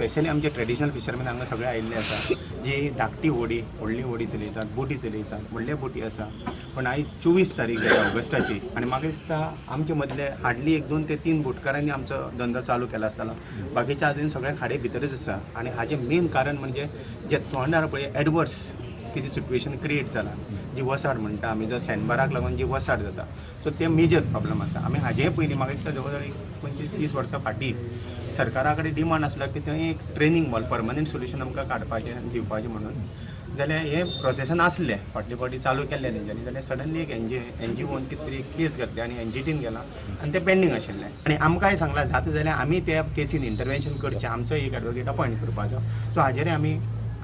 Specially आमचे traditional fisherman हांगा सगळे आयिल्ले आसा जी धाकटी होडी व्हडली होडी चलयतात, बोटी चलयतात, व्हडले बोटी आसा. पण आयज 24 तारीख जाता ऑगस्टाची आनी म्हाका दिसता आमचे मदले हार्डली 1, 2 ते 3 बोटकारांनी आमचो धंदो चालू केला आसतलो. बाकीचे आजून सगळे खाडे भितरच आसा आनी हाजें मेन कारण म्हणजे जे तोंडार पळय एडवर्स कितें सिट्युएशन क्रिएट जाला, जी वसाड म्हणटा आमी, जो सँडबाराक लागून जी वसाड जाता, सो ते मेजर प्रॉब्लम आसा. आमी हाजेय पयलीं म्हाका दिसता जवळ जवळ 25-30 वर्सां फाटीं सरकारा कडेन डिमांड आसला की थंय एक ट्रेनींग मॉल परमनंट सोल्युशन आमकां काडपाचें दिवपाचें म्हणून. जाल्यार हे प्रोसेसान आसलें फाटले फावटी चालू केल्लें तेंच्यांनी. जाल्यार सडनली एक NGOन कितें तरी केस घातली आनी NGTन गेला आनी तें पेंडींग आशिल्लें. आनी आमकांय सांगलां जाता जाल्यार आमी त्या केसीन इंटरवेंशन करचें, आमचो एक एडवोकेट अपॉयंट करपाचो. सो हाजेर आमी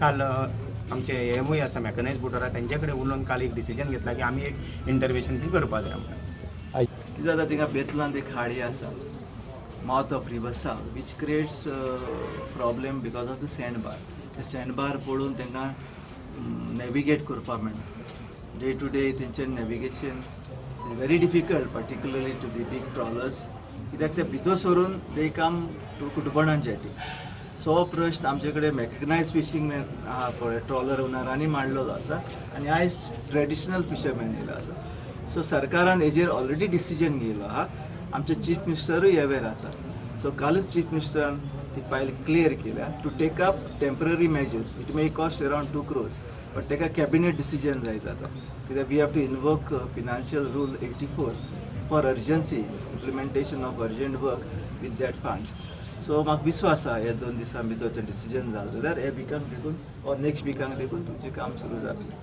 काल आमचे एमओय आसा मॅकनायज बोटर आसा तेंचे कडेन उलोवन काल एक डिसिजन घेतला की आमी एक इंटरवेंशन ती करपा जाय आमकां. कितें जाता थिंगा बेतलांत एक खाडी आसा, माउथ ऑफ रिवर्सा, which creates problem because of the sandbar. ते सँडबार पडून तांकां नॅविगेट करपाक मेळना. डे टू डे तेंचें navigation very difficult, particularly to the big trawlers, कित्याक ते भितर सरून दे कम टू कुटबणान जेटी. सो प्रश्न आमचे कडेन मॅकनायज फिशींग आहा पळय, ट्रॉलर ओनरांनी मांडलेलो आसा आनी आयज ट्रेडिशनल फिशरमॅन येयलो आसा. सो सरकारान हेजेर ऑलरेडी डिसिजन घेयलो आहा. आमचे चीफ मिनिस्टरूय अवेर आसा. सो कालच चीफ मिनिस्टरान ती फायल क्लियर केल्या to take up temporary measures. It may cost around 2 crores, but ताका कॅबिनेट डिसिजन जाय जाता, कित्याक we have to invoke financial rule 84 for urgency implementation of urgent work with that funds. So म्हाका विश्वास आहा हे 2 दिसां भितर तें डिसिजन जालें जाल्यार हे विकाक देखून ऑर नेक्स्ट विकाक देखून तुमचें काम सुरू जातलें.